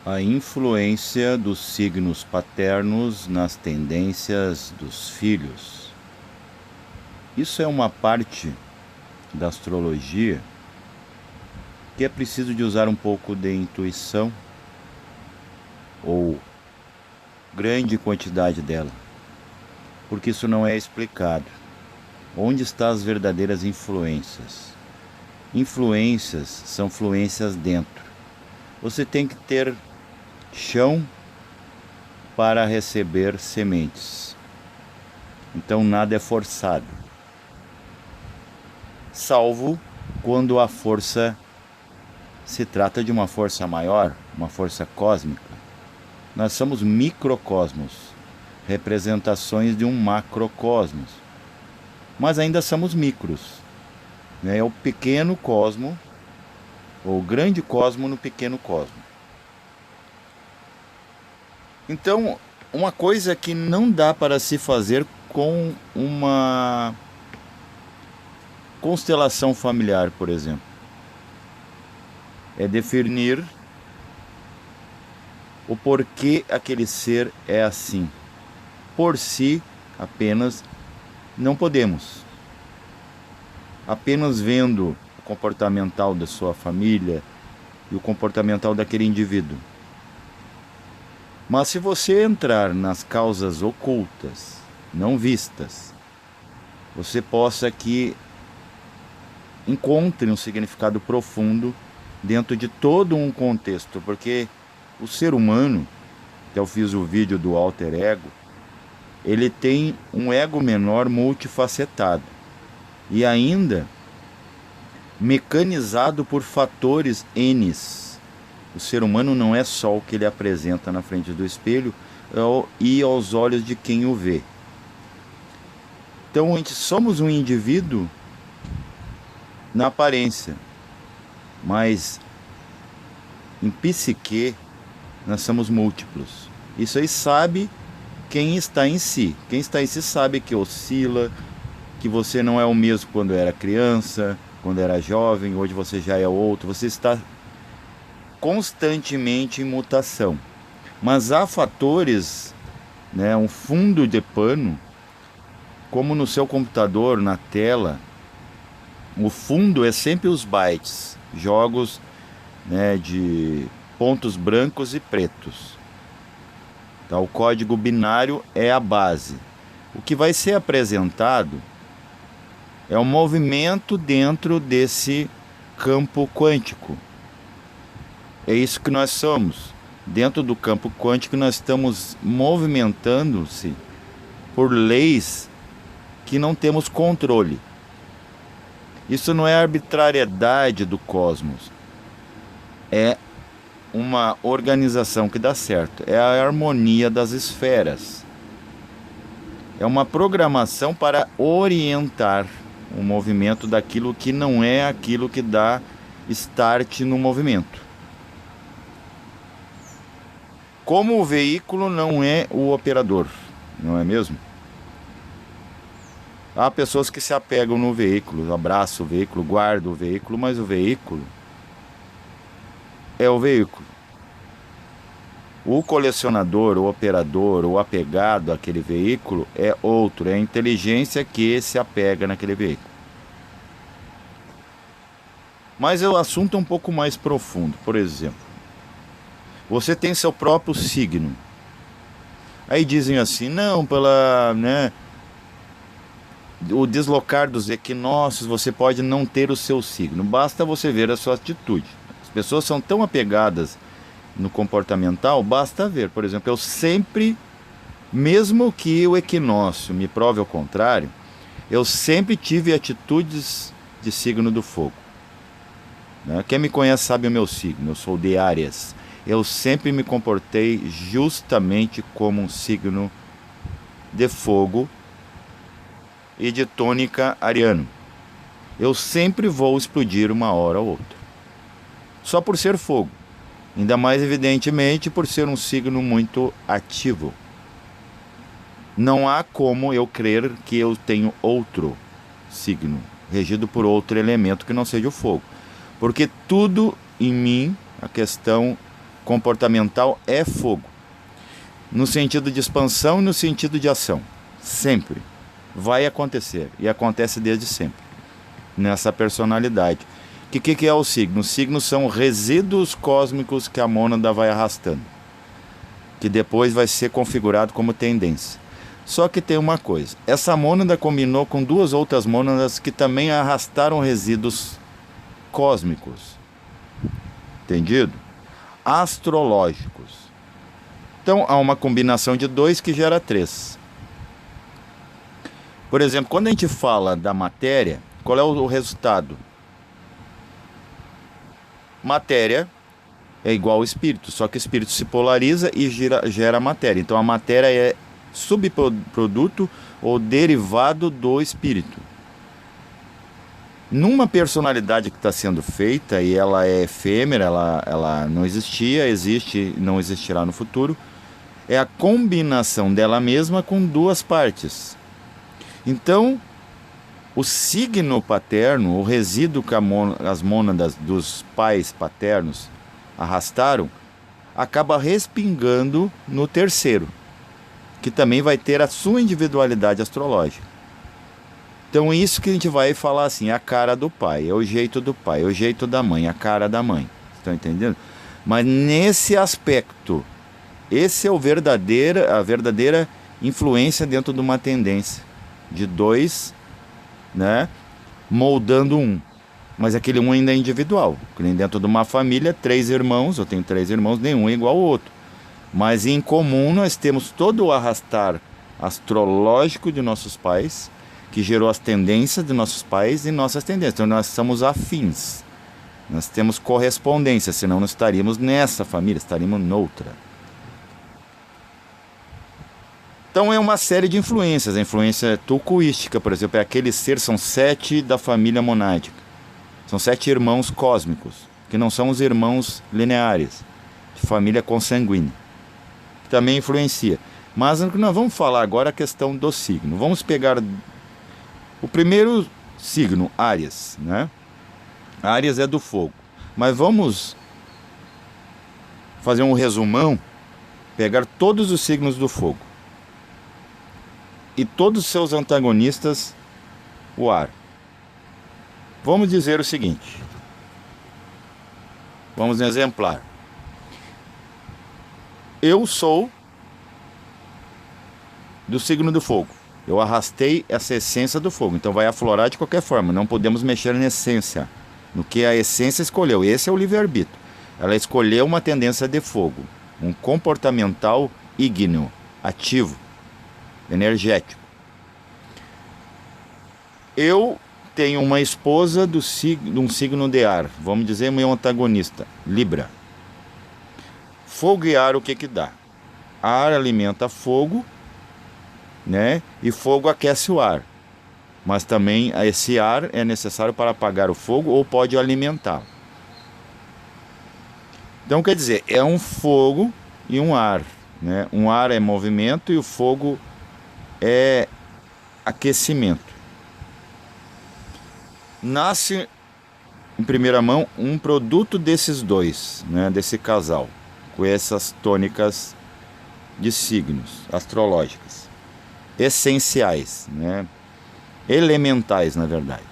A influência dos signos paternos nas tendências dos filhos. Isso é uma parte da astrologia que é preciso de usar um pouco de intuição ou grande quantidade dela, porque isso não é explicado. Onde estão as verdadeiras influências? Influências são fluências dentro. Você tem que ter chão para receber sementes. Então nada é forçado, salvo quando a força se trata de uma força maior, uma força cósmica. Nós somos microcosmos, representações de um macrocosmos, mas ainda somos micros, né? É o pequeno cosmo, ou o grande cosmo no pequeno cosmo. Então, uma coisa que não dá para se fazer com uma constelação familiar, por exemplo, é definir o porquê aquele ser é assim. Por si, apenas, não podemos. Apenas vendo o comportamental da sua família e o comportamental daquele indivíduo. Mas se você entrar nas causas ocultas, não vistas, você possa que encontre um significado profundo dentro de todo um contexto, porque o ser humano, que eu fiz o vídeo do alter ego, ele tem um ego menor multifacetado e ainda mecanizado por fatores N. O ser humano não é só o que ele apresenta na frente do espelho e aos olhos de quem o vê. Então, somos um indivíduo na aparência, mas em psique nós somos múltiplos. Isso aí sabe quem está em si. Quem está em si sabe que oscila, que você não é o mesmo quando era criança, quando era jovem, hoje você já é outro. Você está constantemente em mutação. Mas há fatores, né, um fundo de pano, como no seu computador, na tela, o fundo é sempre os bytes, jogos, né, de pontos brancos e pretos. Tá? O código binário é a base. O que vai ser apresentado é um movimento dentro desse campo quântico. É isso que nós somos. Dentro do campo quântico nós estamos movimentando-se por leis que não temos controle. Isso não é arbitrariedade do cosmos. É uma organização que dá certo. É a harmonia das esferas. É uma programação para orientar o movimento daquilo que não é aquilo que dá start no movimento. Como o veículo não é o operador, não é mesmo? Há pessoas que se apegam no veículo, abraçam o veículo, guardam o veículo, mas o veículo é o veículo. O colecionador, o operador, o apegado àquele veículo é outro, é a inteligência que se apega naquele veículo. Mas o assunto é um pouco mais profundo. Por exemplo, você tem seu próprio signo. Aí dizem assim, não, o deslocar dos equinócios, você pode não ter o seu signo. Basta você ver a sua atitude. As pessoas são tão apegadas no comportamental, basta ver. Por exemplo, eu sempre, mesmo que o equinócio me prove ao contrário, eu sempre tive atitudes de signo do fogo. Né? Quem me conhece sabe o meu signo, eu sou de Áries. Eu sempre me comportei justamente como um signo de fogo e de tônica ariano. Eu sempre vou explodir uma hora ou outra. Só por ser fogo. Ainda mais evidentemente por ser um signo muito ativo. Não há como eu crer que eu tenho outro signo, regido por outro elemento que não seja o fogo. Porque tudo em mim, a questão comportamental é fogo. No sentido de expansão e no sentido de ação. Sempre. Vai acontecer. E acontece desde sempre. Nessa personalidade. O que é o signo? Os signos são resíduos cósmicos que a mônada vai arrastando. Que depois vai ser configurado como tendência. Só que tem uma coisa. Essa mônada combinou com duas outras mônadas que também arrastaram resíduos cósmicos. Entendido? Astrológicos. Então há uma combinação de 2 que gera 3. Por exemplo, quando a gente fala da matéria, qual é o resultado? Matéria é igual ao espírito, só que o espírito se polariza e gera matéria. Então a matéria é subproduto ou derivado do espírito. Numa personalidade que está sendo feita, e ela é efêmera, ela não existia, existe e não existirá no futuro, é a combinação dela mesma com 2 partes. Então, o signo paterno, o resíduo que as mônadas dos pais paternos arrastaram, acaba respingando no terceiro, que também vai ter a sua individualidade astrológica. Então isso que a gente vai falar assim, é a cara do pai, é o jeito do pai, é o jeito da mãe, a cara da mãe. Estão entendendo? Mas nesse aspecto, esse é a verdadeira influência dentro de uma tendência de 2, né, moldando um. Mas aquele um ainda é individual. Dentro de uma família, 3 irmãos, eu tenho 3 irmãos, nenhum é igual ao outro. Mas em comum nós temos todo o arrastar astrológico de nossos pais, que gerou as tendências de nossos pais e nossas tendências. Então nós somos afins. Nós temos correspondência, senão não estaríamos nessa família, estaríamos noutra. Então é uma série de influências. A influência tulcoística, por exemplo, é aquele ser, são 7 da família monádica. São 7 irmãos cósmicos, que não são os irmãos lineares, de família consanguínea. Que também influencia. Mas nós vamos falar agora a questão do signo. Vamos pegar o primeiro signo, Áries, né? Áries é do fogo. Mas vamos fazer um resumão, pegar todos os signos do fogo e todos os seus antagonistas, o ar. Vamos dizer o seguinte. Vamos em exemplar. Eu sou do signo do fogo. Eu arrastei essa essência do fogo. Então vai aflorar de qualquer forma. Não podemos mexer na essência. No que a essência escolheu. Esse é o livre-arbítrio. Ela escolheu uma tendência de fogo. Um comportamental ígneo, ativo, energético. Eu tenho uma esposa de um signo de ar. Vamos dizer meu antagonista, Libra. Fogo e ar, o que dá? Ar alimenta fogo, né? E fogo aquece o ar. Mas também esse ar é necessário para apagar o fogo ou pode alimentá-lo. Então quer dizer, é um fogo e um ar, né? Um ar é movimento e o fogo é aquecimento. Nasce em primeira mão um produto desses dois, né? Desse casal, com essas tônicas de signos astrológicas, essenciais, né? Elementais, na verdade.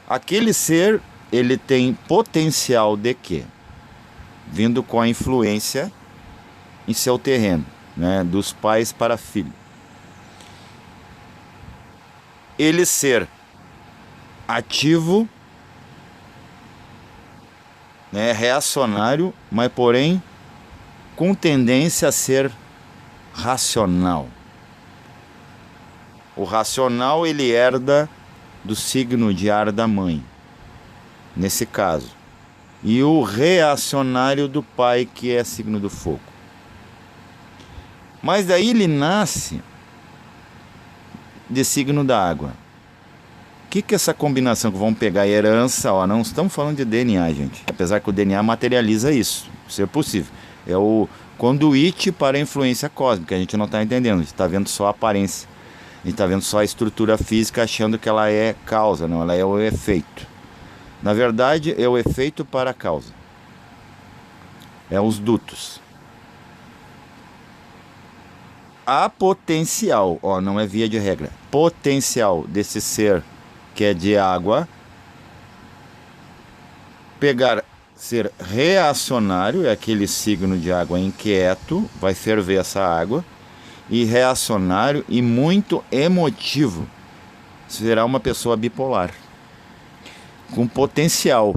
Aquele ser, ele tem potencial de quê? Vindo com a influência em seu terreno, né? Dos pais para filho. Ele ser ativo, né? Reacionário, mas porém com tendência a ser racional. O racional ele herda do signo de ar da mãe, nesse caso. E o reacionário do pai, que é signo do fogo. Mas daí ele nasce de signo da água. O que é essa combinação que vamos pegar? Herança, ó, não estamos falando de DNA, gente. Apesar que o DNA materializa isso, se é possível. É o conduíte para a influência cósmica, a gente não está entendendo, a gente está vendo só a aparência. A gente está vendo só a estrutura física achando que ela é causa, não, ela é o efeito. Na verdade, é o efeito para a causa. é os dutos. Há potencial, ó, não é via de regra, potencial desse ser que é de água ser reacionário, é aquele signo de água inquieto, vai ferver essa água, e reacionário e muito emotivo, será uma pessoa bipolar, com potencial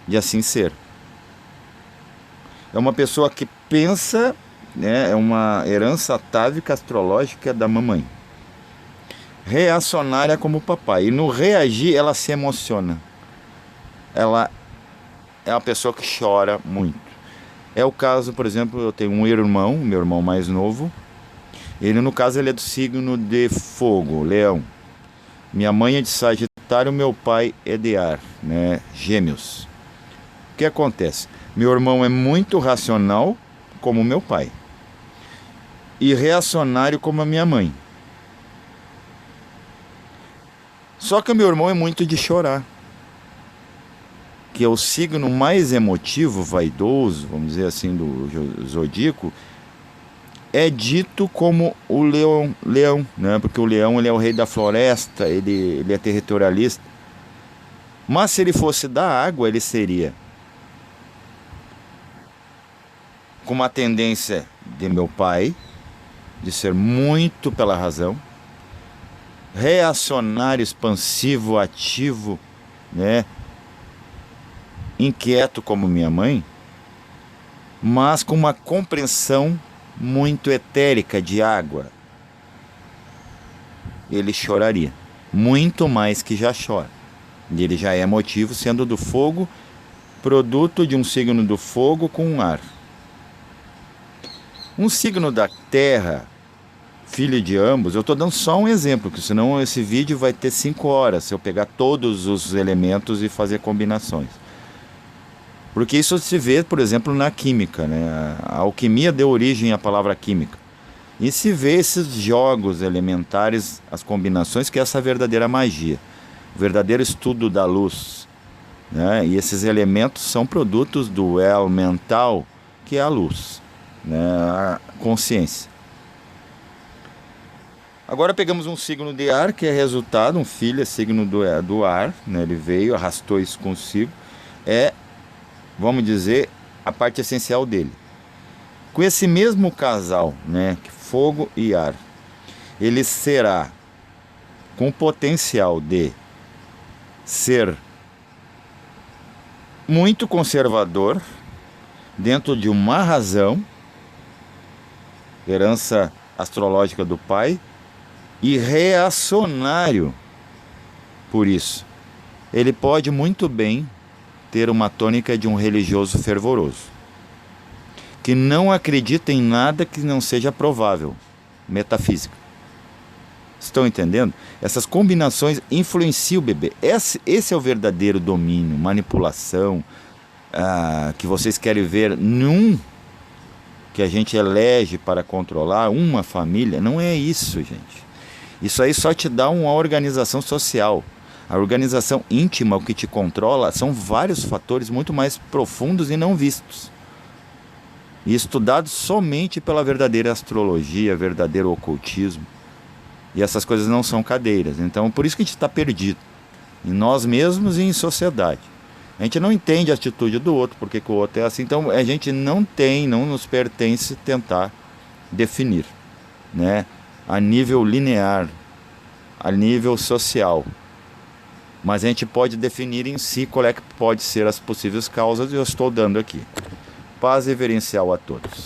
de assim ser. É uma pessoa que pensa, né, é uma herança atávica astrológica da mamãe. Reacionária como o papai. E no reagir ela se emociona. Ela é uma pessoa que chora muito. É o caso, por exemplo, eu tenho um irmão, meu irmão mais novo. Ele, no caso, ele é do signo de fogo, leão. Minha mãe é de Sagitário, meu pai é de ar, né, Gêmeos. O que acontece? Meu irmão é muito racional, como meu pai. E reacionário, como a minha mãe. Só que o meu irmão é muito de chorar. Que é o signo mais emotivo, vaidoso, vamos dizer assim, do zodíaco, é dito como o leão, né? Porque o leão ele é o rei da floresta, ele é territorialista. Mas se ele fosse da água, ele seria com uma tendência de meu pai, de ser muito pela razão, reacionário, expansivo, ativo, né? Inquieto como minha mãe, mas com uma compreensão muito etérica de água. Ele choraria, muito mais que já chora. E ele já é emotivo, sendo do fogo, produto de um signo do fogo com ar. Um signo da terra, filho de ambos, eu estou dando só um exemplo, porque senão esse vídeo vai ter 5 horas, se eu pegar todos os elementos e fazer combinações. Porque isso se vê, por exemplo, na química, né? A alquimia deu origem à palavra química. E se vê esses jogos elementares, as combinações, que é essa verdadeira magia, o verdadeiro estudo da luz, né? E esses elementos são produtos do el mental, que é a luz, né? A consciência. Agora pegamos um signo de ar, que é resultado, um filho é signo do ar, né? Ele veio, arrastou isso consigo, vamos dizer, a parte essencial dele. Com esse mesmo casal, né, fogo e ar, ele será com o potencial de ser muito conservador, dentro de uma razão, herança astrológica do pai, e reacionário por isso. Ele pode muito bem ter uma tônica de um religioso fervoroso, que não acredita em nada que não seja provável, metafísica. Estão entendendo? Essas combinações influenciam o bebê. Esse é o verdadeiro domínio, manipulação, que vocês querem ver que a gente elege para controlar uma família. Não é isso, gente. Isso aí só te dá uma organização social. A organização íntima, o que te controla, são vários fatores muito mais profundos e não vistos. E estudados somente pela verdadeira astrologia, verdadeiro ocultismo. E essas coisas não são cadeiras. Então, por isso que a gente está perdido. Em nós mesmos e em sociedade. A gente não entende a atitude do outro, porque que o outro é assim. Então, a gente não nos pertence tentar definir, né? A nível linear, a nível social. Mas a gente pode definir em si qual é que pode ser as possíveis causas, e eu estou dando aqui. Paz reverencial a todos.